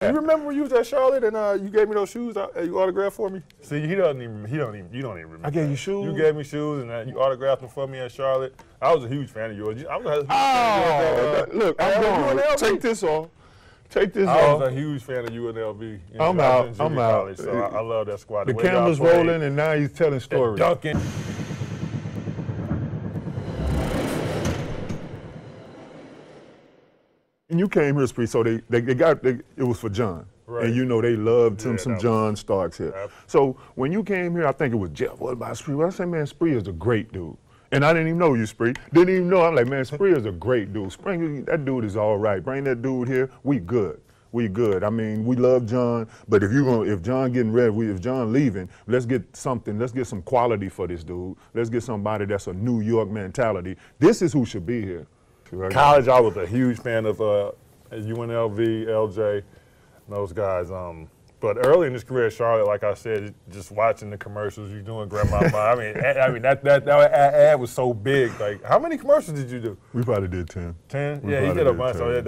You remember when you was at Charlotte and you gave me those shoes you autographed for me? See, you don't even remember. I gave you shoes? You gave me shoes and you autographed them for me at Charlotte. I was a huge fan of yours. I was a huge fan of yours. Look, I'm going. Take this off. Take this I off. was a huge fan of UNLV. I'm out. I'm out. College, so I love that squad. The camera's rolling and now he's telling stories. Duncan. And you came here, Spree, so it was for John. Right. And you know they loved some John Starks here. Absolutely. So when you came here, I think it was Jeff. What about Spree? Well, I said, man, Spree is a great dude. And I didn't even know you, Spree. Didn't even know. I'm like, man, Spree is a great dude. Spring, that dude is all right. Bring that dude here. We good. We good. I mean, we love John, but if John getting ready, if John leaving, let's get something. Let's get some quality for this dude. Let's get somebody that's a New York mentality. This is who should be here. College, I was a huge fan of UNLV, LJ, those guys. But early in his career at Charlotte, like I said, just watching the commercials, you doing Grandma. I mean that ad was so big. Like, how many commercials did you do? We probably did 10. 10? Yeah, he did a bunch. So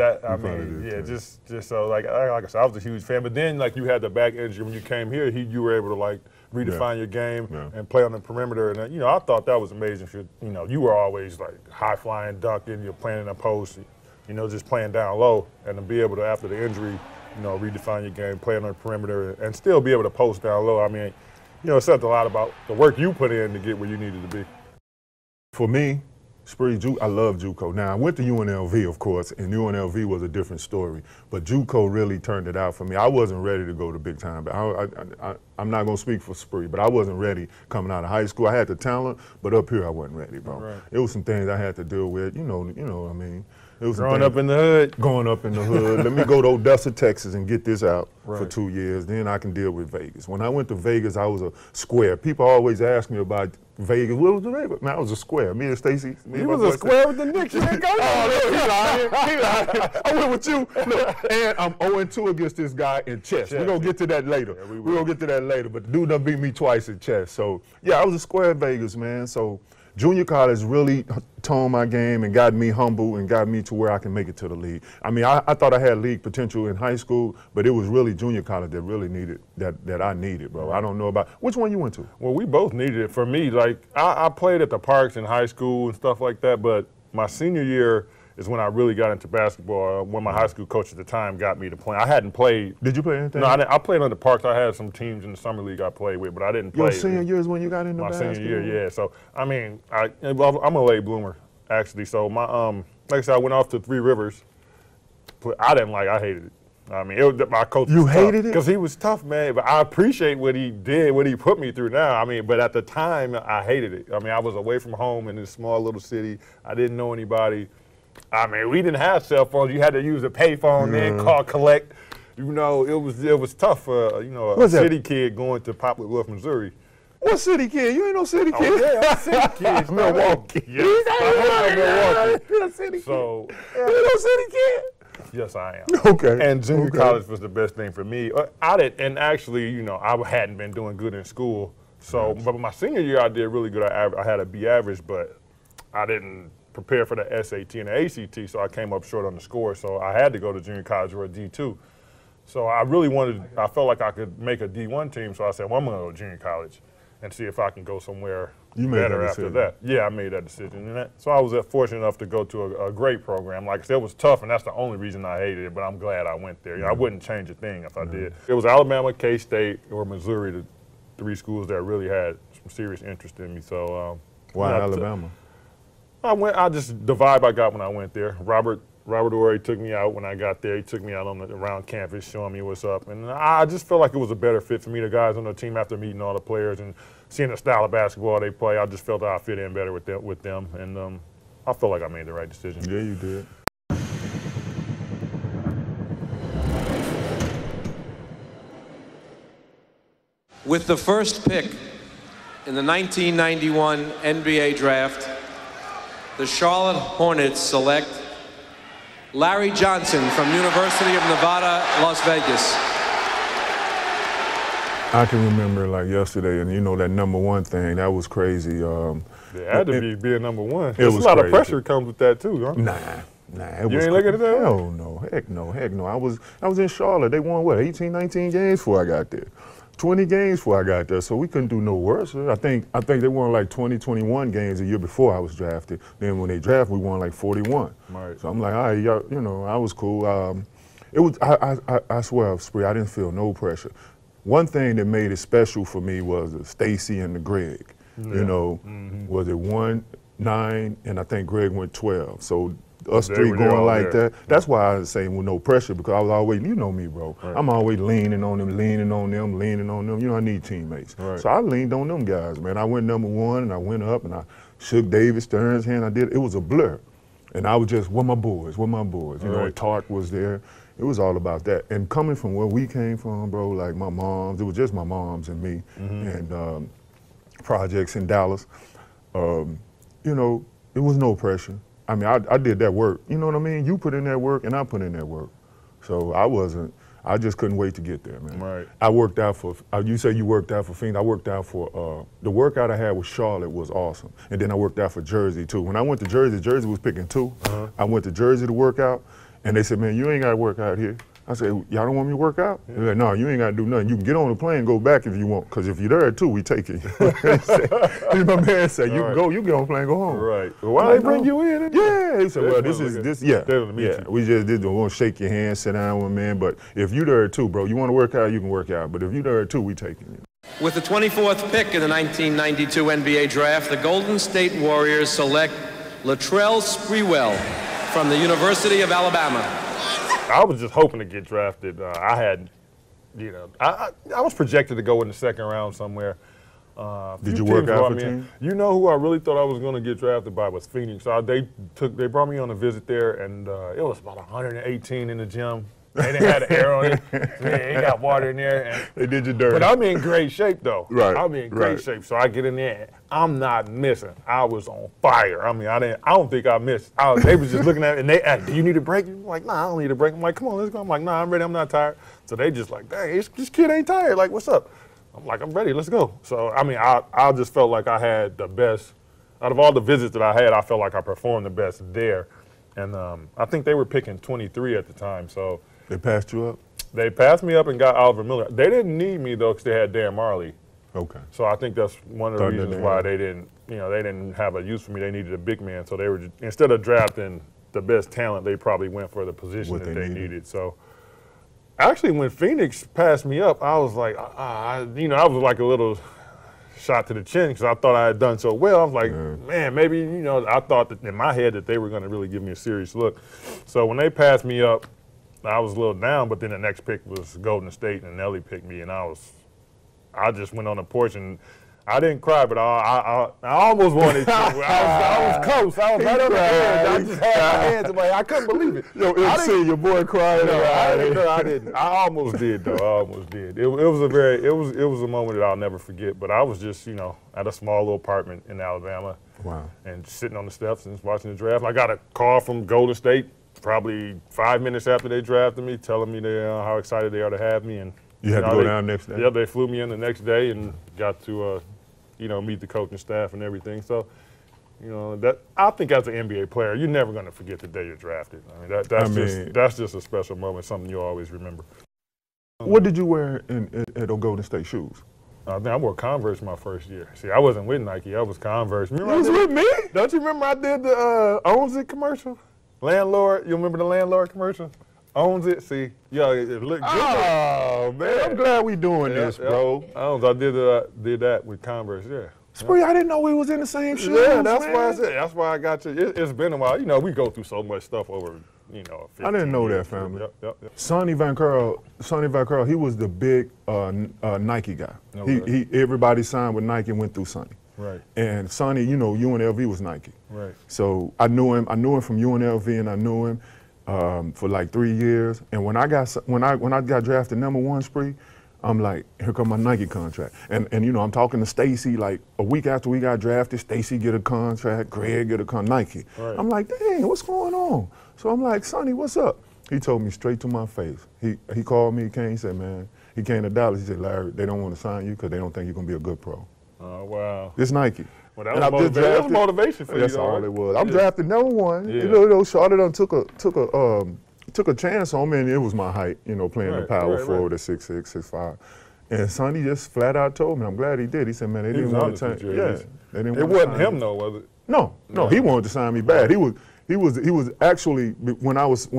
just so like I said, I was a huge fan. But then like you had the back injury when you came here. You were able to like redefine your game and play on the perimeter. And I thought that was amazing. You were always like high flying, dunking. You're playing in a post. Just playing down low, and to be able to after the injury. Redefine your game, play on the perimeter, and still be able to post down low. I mean, it says a lot about the work you put in to get where you needed to be. For me, Spree, I love JUCO. Now, I went to UNLV, of course, and UNLV was a different story. But JUCO really turned it out for me. I wasn't ready to go to big time. But I'm not going to speak for Spree, but I wasn't ready coming out of high school. I had the talent, but up here I wasn't ready, bro. Right. It was some things I had to deal with. You know what I mean? It was growing up in the hood. Going up in the hood. Let me go to Odessa, Texas, and get this out for 2 years. Then I can deal with Vegas. When I went to Vegas, I was a square. People always ask me about Vegas. What was the Vegas? Man, I was a square. Me and Stacy. You was a square with the Knicks. You didn't go there. He lying. I went with you. Look, and I'm 0-2 against this guy in chess. We're going to get to that later. Yeah, we're going to get to that later. But the dude done beat me twice in chess. So, yeah, I was a square in Vegas, man. So, junior college really toned my game and got me humble and got me to where I can make it to the league. I mean, I thought I had league potential in high school, but it was really junior college that really needed, that I needed, bro. I don't know about, which one you went to? Well, we both needed it. For me, like, I played at the parks in high school and stuff like that, but my senior year is when I really got into basketball, when my high school coach at the time got me to play. I hadn't played. Did you play anything? No, I played on the parks. I had some teams in the summer league I played with, but I didn't play. Your senior year is when you got into basketball? My senior year, yeah. So, I mean, I'm a late bloomer, actually. So, like I said, I went off to Three Rivers. I hated it. I mean, my coach was tough. You hated it? Because he was tough, man. But I appreciate what he did, what he put me through now. I mean, but at the time, I hated it. I mean, I was away from home in this small little city. I didn't know anybody. I mean, we didn't have cell phones. You had to use a payphone, then call collect. It was tough for a city kid going to Poplar Bluff, Missouri. What city kid? You ain't no city kid. Oh, yeah, I'm a city kid. Milwaukee. Yes, I'm Milwaukee. You're a city kid. So, you ain't no city kid. Yes, I am. Okay. And junior college was the best thing for me. I hadn't been doing good in school. So, but my senior year, I did really good. I had a B average, but I didn't prepare for the SAT and the ACT, so I came up short on the score. So I had to go to junior college or a D2. So I felt like I could make a D1 team, so I said, well, I'm going to go to junior college and see if I can go somewhere better after that. Yeah, I made that decision. So I was fortunate enough to go to a great program. Like I said, it was tough, and that's the only reason I hated it, but I'm glad I went there. I wouldn't change a thing if I did. It was Alabama, K-State, or Missouri, the three schools that really had some serious interest in me. So why Alabama? The vibe I got when I went there. Robert Ory took me out when I got there. He took me out around campus, showing me what's up. And I just felt like it was a better fit for me. The guys on the team, after meeting all the players and seeing the style of basketball they play, I just felt that I fit in better with them. And I felt like I made the right decision. Yeah, you did. With the first pick in the 1991 NBA draft, the Charlotte Hornets select Larry Johnson from University of Nevada, Las Vegas. I can remember like yesterday, and that #1 thing, that was crazy. It had to be being #1. It was a lot crazy. of pressure comes with that too, huh? Nah, Nah, You ain't looking at that? Hell no, heck no, heck no. I was in Charlotte. They won what, 18, 19 games before I got there. 20 games before I got there, so we couldn't do no worse. I think they won like 20, 21 games a year before I was drafted. Then when they drafted, we won like 41. Right. So I'm like, all right, you know, I was cool. It was, I swear, Spree, I didn't feel no pressure. One thing that made it special for me was Stacy and the Greg. Yeah. You know, was it 1, 9, and I think Greg went 12. So us three going like that. That's why I say with no pressure, because I was always, you know me, bro. Right. I'm always leaning on them. You know, I need teammates. Right. So I leaned on them guys, man. I went #1 and I went up and I shook David Stern's hand. It was a blur. And I was just, where my boys? You know, Tark was there. It was all about that. And coming from where we came from, bro, like my moms, it was just my moms and me and projects in Dallas. You know, it was no pressure. I mean, I did that work. You know what I mean? You put in that work and I put in that work. So I just couldn't wait to get there, man. Right. I worked out for, you say you worked out for Phoenix. I worked out for, the workout I had with Charlotte was awesome. And then I worked out for Jersey too. When I went to Jersey, Jersey was picking 2. I went to Jersey to work out and they said, man, you ain't got to work out here. I said, y'all don't want me to work out? They're like, no, you ain't got to do nothing. You can get on the plane and go back if you want, because if you're there too, we take it. My man said, you can go, you get on the plane and go home. Right. Well, why they bring you in? Yeah. He said, well, we just did, we won't shake your hand, sit down with man, but if you there too, bro, you want to work out, you can work out, but if you there too, we take it. With the 24th pick in the 1992 NBA draft, the Golden State Warriors select Latrell Sprewell from the University of Alabama. I was just hoping to get drafted. I had, you know, I was projected to go in the second round somewhere. Did you work out for team? You know who I really thought I was going to get drafted by was Phoenix. They brought me on a visit there, and it was about 118 in the gym. They didn't have the air on it. They got water in there. And, they did you dirty. But I'm in great shape, though. Right. I'm in great shape. So I get in there, and I'm not missing. I was on fire. I mean, I don't think I missed. They was just looking at it, and they asked, do you need a break? I'm like, nah, I don't need a break. I'm like, come on, let's go. I'm like, nah, I'm ready. I'm not tired. So they just like, dang, this kid ain't tired. Like, what's up? I'm like, I'm ready. Let's go. So, I mean, I just felt like I had the best. Out of all the visits that I had, I felt like I performed the best there. And I think they were picking 23 at the time. So they passed you up? They passed me up and got Oliver Miller. They didn't need me, though, because they had Dan Marley. Okay. So I think that's one of the reasons why they didn't have a use for me. They needed a big man. So they were, instead of drafting the best talent, they probably went for the position that they needed. So actually, when Phoenix passed me up, I was like, I was like a little shot to the chin because I thought I had done so well. I was like, man, maybe, I thought that in my head that they were going to really give me a serious look. So when they passed me up, I was a little down, but then the next pick was Golden State, and Nelly picked me, and I just went on the porch, and I didn't cry, but I almost wanted to. I was close. I was right on the edge. I just had my hands in my head. I couldn't believe it. Yo, MC, your boy crying. No, I didn't. I almost did, though. I almost did. It was a moment that I'll never forget. But I was just, at a small little apartment in Alabama. Wow. And sitting on the steps and watching the draft. I got a call from Golden State probably 5 minutes after they drafted me, telling me how excited they are to have me. And you had to go down next day? Yeah, they flew me in the next day and got to, meet the coaching staff and everything. So, that I think as an NBA player, you're never going to forget the day you're drafted. I mean, that's just a special moment, something you'll always remember. What did you wear at Golden State shoes? I wore Converse my first year. See, I wasn't with Nike. I was Converse. You was with me? Don't you remember I did the Owns It commercial? Landlord, you remember the Landlord commercial? Owns It. See, it looked good. Oh man, I'm glad we doing this, bro. I did that with Converse. Yeah. Spree, I didn't know we was in the same shoes. Yeah, that's why I said. That's why I got you. It's been a while. We go through so much stuff over. 15 I didn't know years. that, family. Yep. Sonny Vaccaro, he was the big Nike guy. Okay. Everybody signed with Nike and went through Sonny. Right. And Sonny, UNLV was Nike. Right. So I knew him from UNLV, and I knew him for like 3 years. And when I got drafted #1, Spree, I'm like, here come my Nike contract. And I'm talking to Stacy like a week after we got drafted. Stacy get a contract, Greg get a Nike. Right. I'm like, dang, what's going on? So I'm like, Sonny, what's up? He told me straight to my face. He called me, he said, man, he came to Dallas. He said, Larry, they don't want to sign you because they don't think you're gonna be a good pro. Oh wow. It's Nike. Well, that was motivation for you. That's all right? it was. I'm drafted #1. Yeah. You know, Charlotte done took a chance on me, and it was my height. You know, playing the power forward at 6'6", 6'5". And Sonny just flat out told me, I'm glad he did. He said, man, they didn't want to sign. Yeah, they didn't. It wasn't him though, was it? No, he wanted to sign me bad. He was actually, when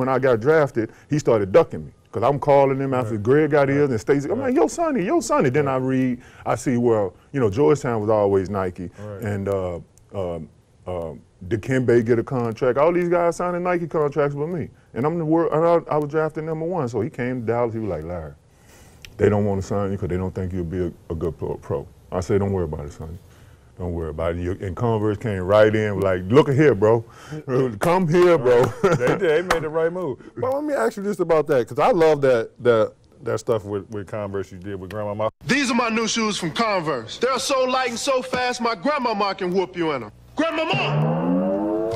I got drafted, he started ducking me. Because I'm calling him after Greg got here and Stacey. I'm like, yo, Sonny. Then I see, well, you know, Georgetown was always Nike. And Dikembe get a contract. All these guys signing Nike contracts with me. And I was drafted #1. So he came to Dallas. He was like, Larry, they don't want to sign you because they don't think you'll be a good pro. I said, don't worry about it, Sonny. Don't worry about it. And Converse came right in, like, look at here, bro. Come here, bro. They made the right move. But let me ask you just about that, because I love that stuff with Converse you did with Grandmama. These are my new shoes from Converse. They're so light and so fast, my grandmama can whoop you in them. Grandmama!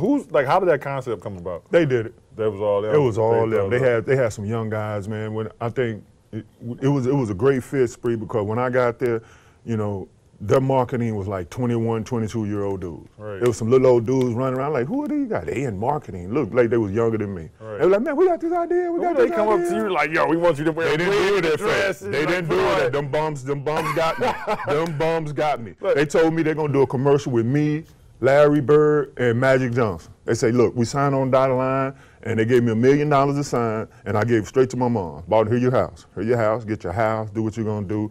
How did that concept come about? They did it. That was all them. It was all them. They had some young guys, man. When I think it was a great fit, Spree, because when I got there, you know, their marketing was like 21, 22-year-old dudes. Right. There was some little old dudes running around like, who are these guys? They in marketing. Look like they was younger than me. Right. They were like, man, we got this idea. We got this idea. They come up to you like, yo, we want you to wear. They didn't do it at first. They didn't do it. Them bums got me. Them bums got me. They told me they're gonna do a commercial with me, Larry Bird, and Magic Johnson. They say, look, we signed on the dotted line, and they gave me $1 million to sign, and I gave it straight to my mom. Bought her your house. Get your house, do what you're gonna do.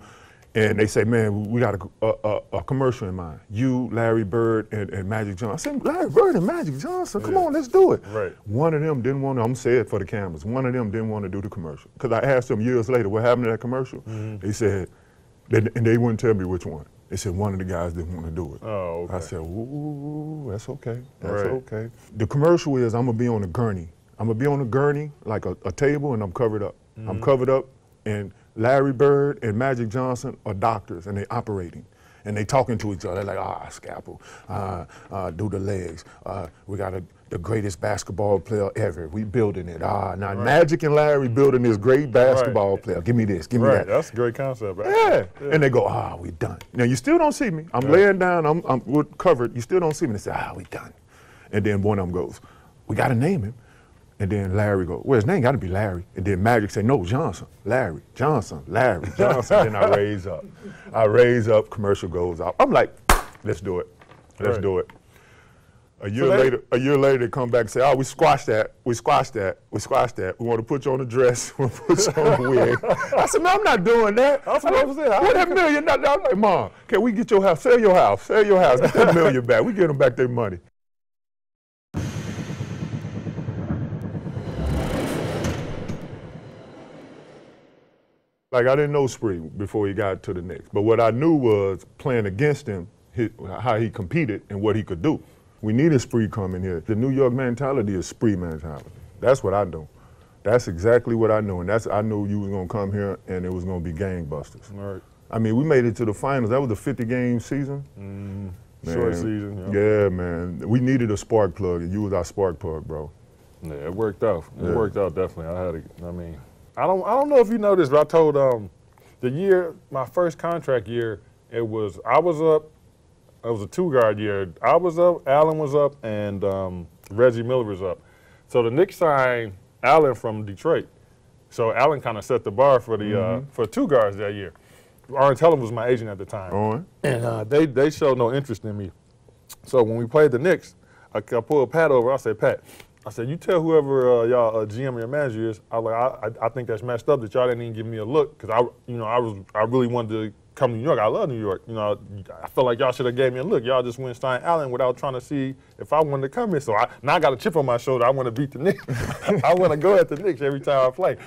And they say, man, we got a commercial in mind. You, Larry Bird, and Magic Johnson. I said, Larry Bird and Magic Johnson, come on, let's do it. Right. One of them didn't want to, I'm saying it for the cameras, one of them didn't want to do the commercial. Because I asked them years later, what happened to that commercial? They said, and they wouldn't tell me which one. They said one of the guys didn't want to do it. Oh, okay. I said, ooh, that's okay, okay. The commercial is I'm going to be on a gurney. I'm going to be on a gurney, like a table, and I'm covered up. I'm covered up, and Larry Bird and Magic Johnson are doctors, and they're operating. And they talking to each other. They're like, scalpel, do the legs. We got the greatest basketball player ever. We building it. Now Magic and Larry building this great basketball player. Give me this, give me that. That's a great concept, right? Yeah. And they go, we done. Now you still don't see me. I'm laying down, we're covered. You still don't see me. They say, we done. And then one of them goes, we got to name him. And then Larry goes, well, his name got to be Larry. And then Magic say, no, Johnson, Larry, Johnson, Larry, Johnson. Then I raise up, commercial goes out. I'm like, let's do it. Let's do it. A year later, they come back and say, we squashed that. We squashed that. We want to put you on a dress. We want to put you on a wig. I said, man, I'm not doing that. That's what I was saying. What that $1 million? I'm like, Mom, can we get your house? Sell your house. Get that $1 million back. We get them back their money. Like, I didn't know Spree before he got to the Knicks. But what I knew was playing against him, how he competed and what he could do. We needed Spree coming here. The New York mentality is Spree mentality. That's what I know. That's exactly what I knew. And I knew you was going to come here and it was going to be gangbusters. Right. I mean, we made it to the finals. That was a 50-game season. Short season, yeah, man. We needed a spark plug, and you was our spark plug, bro. Yeah, it worked out. It worked out, definitely. I don't know if you know this, but I told my first contract year, it was a 2-guard year. I was up, Allen was up, and Reggie Miller was up. So the Knicks signed Allen from Detroit. So Allen kind of set the bar for the for 2 guards that year. Arn Tellem was my agent at the time. And they showed no interest in me. So when we played the Knicks, I pulled Pat over. I said, Pat, you tell whoever y'all GM or your manager is, I think that's messed up that y'all didn't even give me a look, because I really wanted to come to New York. I love New York. I felt like y'all should have gave me a look. Y'all just went sign Allen without trying to see if I wanted to come here. So now I got a chip on my shoulder. I want to beat the Knicks. I want to go at the Knicks every time I play.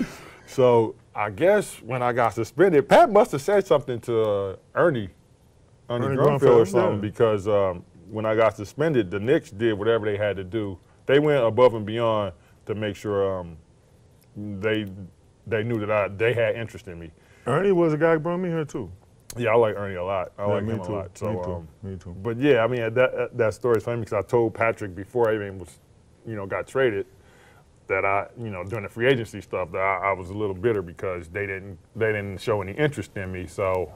So I guess when I got suspended, Pat must have said something to Ernie Grunfeld or something, because when I got suspended, the Knicks did whatever they had to do. They went above and beyond to make sure they knew that they had interest in me. Ernie was a guy who brought me here too. Yeah, I like Ernie a lot. I like him a lot. So, me too. But yeah, I mean, that story is funny because I told Patrick before I even was, got traded, that during the free agency stuff, that I was a little bitter because they didn't show any interest in me. So,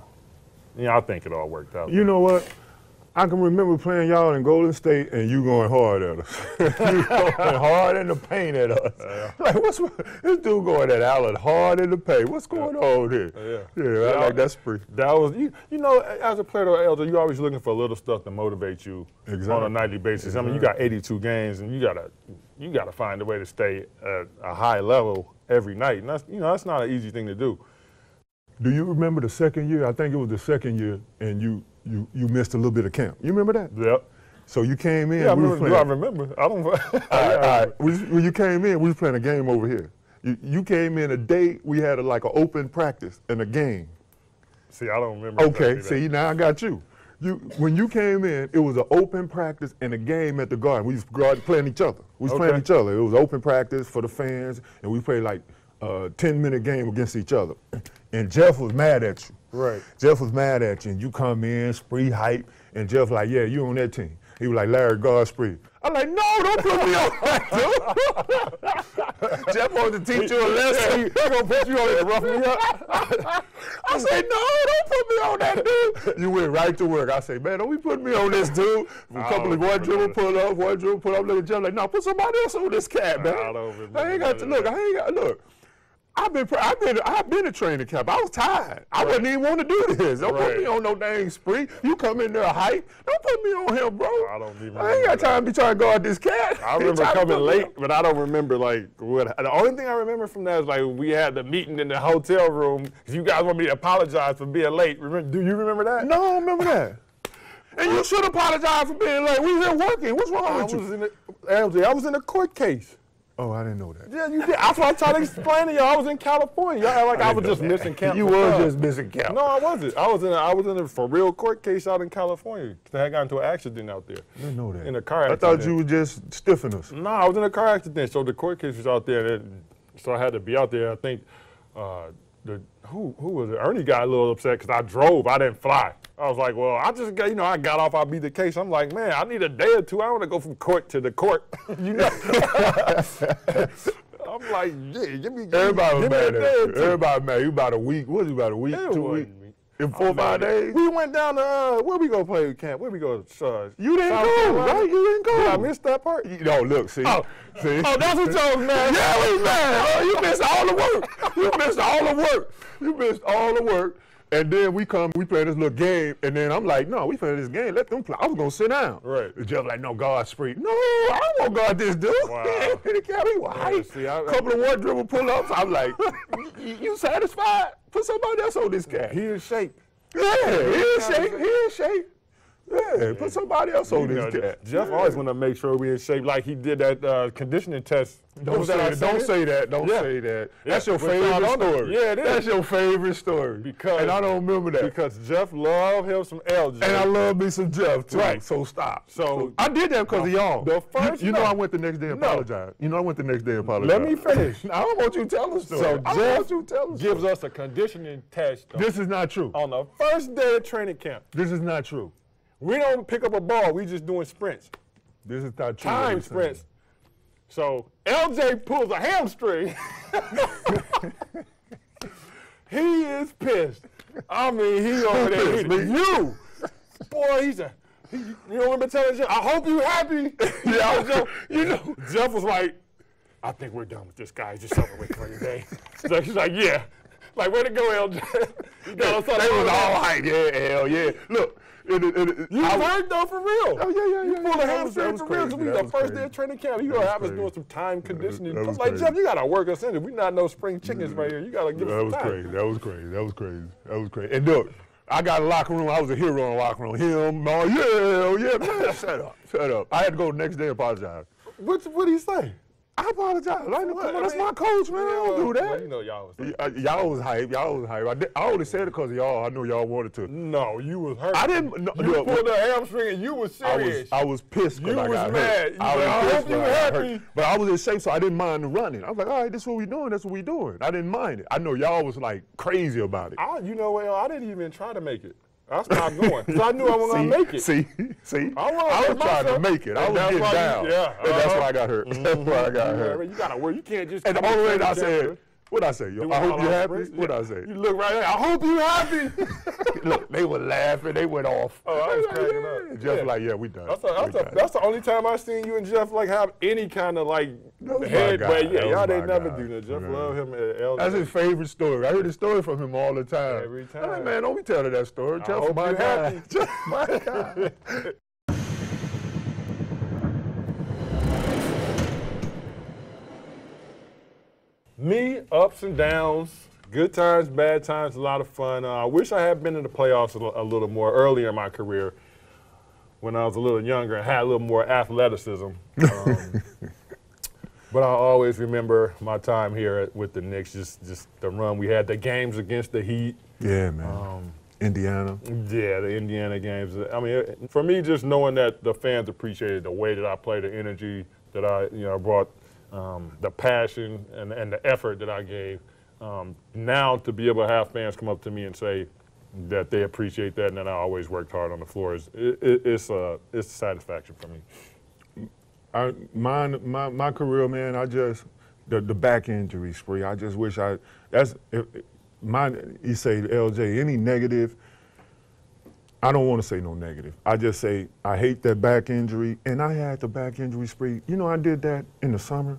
I think it all worked out. You know what? I can remember playing y'all in Golden State and you going hard at us. You going hard in the paint at us. Like, what's this dude going at Allen hard in the paint? What's going on here? Yeah, I like that spree. That was, you know, as a player, though, Elder, you're always looking for little stuff to motivate you on a nightly basis. I mean, you got 82 games and you gotta find a way to stay at a high level every night. And that's, you know, that's not an easy thing to do. Do you remember the second year? I think it was the second year, and you missed a little bit of camp. You remember that? Yep. So you came in. Yeah, I remember. I don't. All right. When you came in, we was playing a game over here. You came in a day we had like an open practice and a game. See, I don't remember. Okay. See, now I got you. When you came in, it was an open practice and a game at the Garden. We was playing each other. We was playing each other. It was open practice for the fans, and we played like a 10-minute game against each other. And Jeff was mad at you. Right. Jeff was mad at you, and you come in, spree hype, and Jeff like, yeah, you on that team. He was like, Larry, guard spree. I'm like, no, don't put me on that, dude. Jeff wanted to teach you a lesson. He gonna put you on it to rough me up. I said, no, don't put me on that, dude. You went right to work. I say, man, don't be putting me on this, dude. A couple of one dribble pull up. Look at Jeff like, no, put somebody else on this cat, man. I ain't got to look. I've been a training camp. I was tired. I wouldn't even want to do this. Don't put me on no dang spree. You come in there hype. Don't put me on him, bro. I ain't got time to be trying to guard this cat. I remember coming late, but I don't remember like what. The only thing I remember from that is like we had the meeting in the hotel room because you guys want me to apologize for being late. Do you remember that? No, I don't remember that. And you should apologize for being late. We was here working. What's wrong with you? I was in a court case. Oh, I didn't know that. Yeah, you did. That's what I tried to explain to y'all. I was in California. Y'all act like I was just missing camp. You was just missing camp. No, I wasn't. I was in a for real court case out in California. I had gotten into an accident out there. I didn't know that. In a car accident. I thought you were just stiffing us. No, I was in a car accident. So the court case was out there, so I had to be out there. I think who was it? Ernie got a little upset because I drove. I didn't fly. I was like, well, I just got, I got off, I beat the case. I'm like, man, I need a day or two. I want to go from court to the court. I'm like, yeah, give me Everybody was mad at you. Too. Everybody mad. You about a week. What was you about a week? 2 weeks? In 4 or 5 days? We went down to, where we go play camp? Where we go? You didn't go, right? You didn't go. Did I miss that part? No, look, see. Oh, see? Oh, that's what y'all was mad. Yeah, we was mad. Oh, you missed all the work. You missed all the work. And then we play this little game, and then I'm like, no, we play this game, let them play. I was gonna sit down. Right. The judge like, no, guard spree. No, I don't want to guard this dude. Wow. He was couple of one dribble pull-ups. I'm like, you satisfied? Put somebody else on this cat. He in shape. Yeah, he in shape. Yeah, put somebody else on this cat. Jeff always want to make sure we in shape, like he did that conditioning test. Don't say that. Don't say that. That's your favorite story. Yeah, it is. That's your favorite story. And I don't remember that. Because Jeff loved him some LJ. And I love me some Jeff, too. Right. So stop. So I did that because of y'all. The first you know I went the next day and apologized. Let me finish. I don't want you to tell the story. So Jeff gives us a conditioning test. This is not true. On the first day of training camp. This is not true. We don't pick up a ball. We just doing sprints. This is not true. Time sprints. So LJ pulls a hamstring. He is pissed. I mean, he over there. You, boy, you remember telling Jeff, I hope you happy. Yeah, Jeff was like, I think we're done with this guy. He's just over with for the day. So she's like, yeah. Like, way to go, LJ. They was all hype. Yeah, hell yeah. Look. You hurt though, for real. Oh, yeah. You pulled a hamstring for real, because we the first day of training camp. You gonna have us doing some time conditioning. Like, Jeff, you gotta work us in. We not no spring chickens right here. You gotta give us some time. That was crazy. And look, I got a locker room. I was a hero in the locker room. Him, man. Shut up. I had to go the next day and apologize. What did he say? I apologize. Come on, that's my coach, man. I don't do that. Well, you know y'all was hype. Y'all was hype. I only said it because of y'all. I know y'all wanted to. No, you was hurt. I didn't. No, you pulled a hamstring and you was serious. I was pissed because I got hurt. You was mad. I hope you happy. But I was in shape, so I didn't mind the running. I was like, all right, this is what we doing. That's what we doing. I didn't mind it. I know y'all was like crazy about it. You know what? I didn't even try to make it. I stopped going because I knew I wasn't going to make it. See? I was trying to make it. I was getting down. And that's why I got hurt. That's why I got hurt. You got to work. You can't just. And the only way I said, What I say? Yo, I hope you happy. What I say? You look right there. I hope you happy. Look, they were laughing. They went off. Oh, I was cracking up. Jeff like, yeah, we done. That's the only time I seen you and Jeff like have any kind of like head. But yeah, y'all didn't never do that. Jeff love him at LJ. That's his favorite story. I hear the story from him all the time. Every time. I'm like, man, don't be telling that story. Jeff my guy. Jeff my guy. Me, ups and downs, good times, bad times, a lot of fun. I wish I had been in the playoffs a little more earlier in my career when I was a little younger and had a little more athleticism. But I always remember my time here with the Knicks, just the run we had, the games against the Heat. Yeah, man. Indiana. Yeah, the Indiana games. I mean, for me, just knowing that the fans appreciated the way that I played, the energy that I brought, the passion and the effort that I gave. Now to be able to have fans come up to me and say that they appreciate that and that I always worked hard on the floor, it's a satisfaction for me. My career, man, the back injury spree, I just wish you say, LJ, any negative, I don't want to say no negative. I just say I hate that back injury, and I had the back injury spree. You know, I did that in the summer.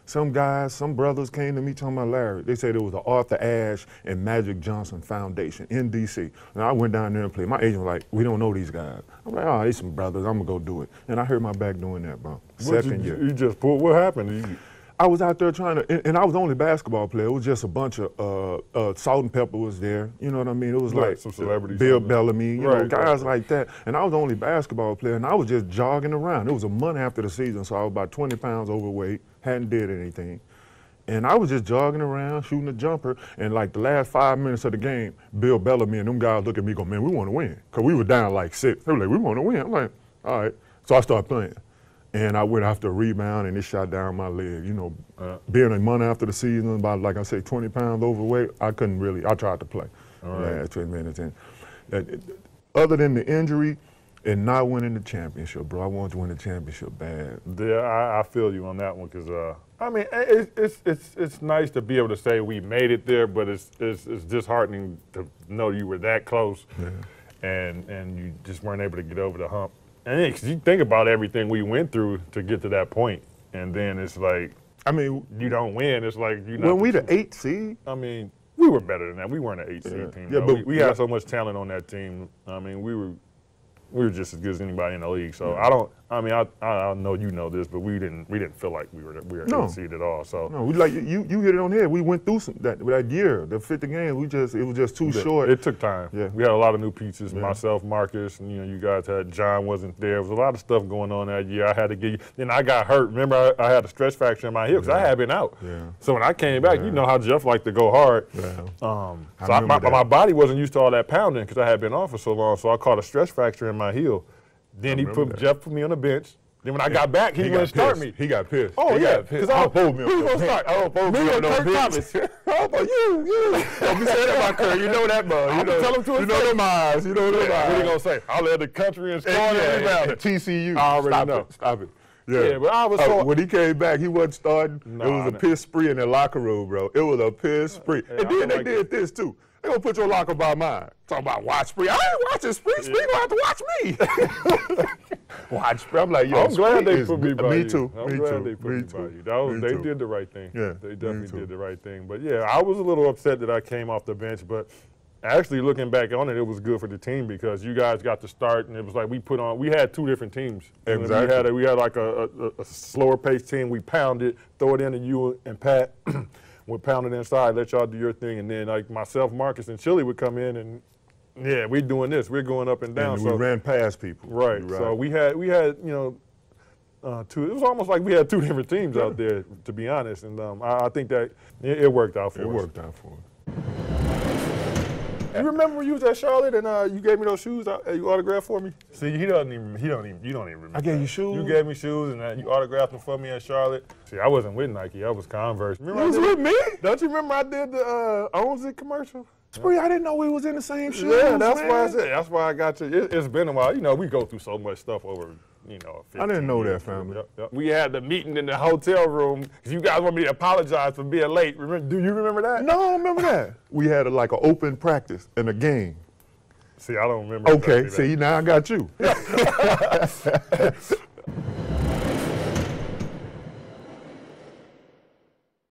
Some brothers came to me talking about Larry. They said it was the Arthur Ashe and Magic Johnson Foundation in D.C. And I went down there and played. My agent was like, we don't know these guys. I'm like, oh, these some brothers. I'm going to go do it. And I hurt my back doing that, bro. Second year. You just pulled, what happened? I was out there trying to, and I was the only basketball player. It was just a bunch of, Salt and Pepper was there. You know what I mean? It was like some celebrities. Bill Bellamy, you know, guys like that. And I was the only basketball player, and I was just jogging around. It was a month after the season, so I was about 20 pounds overweight, hadn't did anything. And I was just jogging around, shooting a jumper, and like the last 5 minutes of the game, Bill Bellamy and them guys look at me and go, man, we want to win. Because we were down like 6. They were like, we want to win. I'm like, all right. So I started playing. And I went after a rebound, and it shot down my leg. You know, being a month after the season, about, like I say, 20 pounds overweight, I couldn't really, I tried to play. Last 20 minutes. And other than the injury and not winning the championship, bro, I wanted to win the championship bad. Yeah, I feel you on that one because, I mean, it's nice to be able to say we made it there, but it's disheartening to know you were that close and you just weren't able to get over the hump. And because you think about everything we went through to get to that point, and then it's like, I mean, you don't win. It's like you know. When we the 8th seed, I mean, we were better than that. We weren't an 8th seed team. Yeah, but we had so much talent on that team. I mean, we were just as good as anybody in the league. So I know you know this, but we didn't feel like we were no seed at all. So no, we like you hit it on the head. We went through that year, the 50 games. It was just too short. It took time. Yeah, we had a lot of new pieces. Myself, Marcus, and you guys had John wasn't there. There was a lot of stuff going on that year. I had to get you. Then I got hurt. Remember, I had a stress fracture in my hip because I had been out. Yeah. So when I came back, you know how Jeff liked to go hard. Yeah. So my body wasn't used to all that pounding because I had been off for so long. So I caught a stress fracture in my heel. Then Jeff put me on the bench. Then when I got back, he wouldn't start me. He got pissed. Oh, yeah. Because I pulled me who's going to start? I pulled me on no bench. You. Don't be saying that about Curry. You know that, bro. Tell him to you know them eyes. You know them eyes. What are you going to say? I led the country in scoring and rebounding. TCU. I already know. Stop it. Yeah, but I was so. When he came back, he wasn't starting. It was a piss spree in the locker room, bro. It was a piss spree. And then they did this, too. They gonna put your locker by mine. Talking about watch Spree. I ain't watching Spree. Spree gonna have to watch me. Watch Spree. I'm like, yo, I'm glad they put me by you. Me too. I'm glad they put me by you. They did the right thing. Yeah, they definitely did the right thing. But yeah, I was a little upset that I came off the bench, but actually looking back on it, it was good for the team because you guys got to start, and it was like we had 2 different teams. Exactly. We had like a slower paced team. We pounded, throw it into you and Pat. We'd pound it inside, let y'all do your thing, and then like myself, Marcus, and Chili would come in, and yeah, we're doing this. We're going up and down. And we ran past people. Right. So we had you know, 2. It was almost like we had 2 different teams out there, to be honest. And I think that it worked out for us. It worked out for us. You remember when you was at Charlotte and you gave me those shoes? You autographed for me. See, you don't even remember. I gave you shoes. You gave me shoes and you autographed them for me at Charlotte. See, I wasn't with Nike. I was Converse. Remember you was with me? Don't you remember I did the Owns It commercial? Spree, I didn't know we was in the same shoes. Yeah, that's why I said. That's why I got you. It's been a while. You know, we go through so much stuff over you know, I didn't know that, years. family. Yep. We had the meeting in the hotel room because you guys want me to apologize for being late. Do you remember that? No, I don't remember that. We had like an open practice and a game. See, I don't remember. Okay, exactly see, now I got you.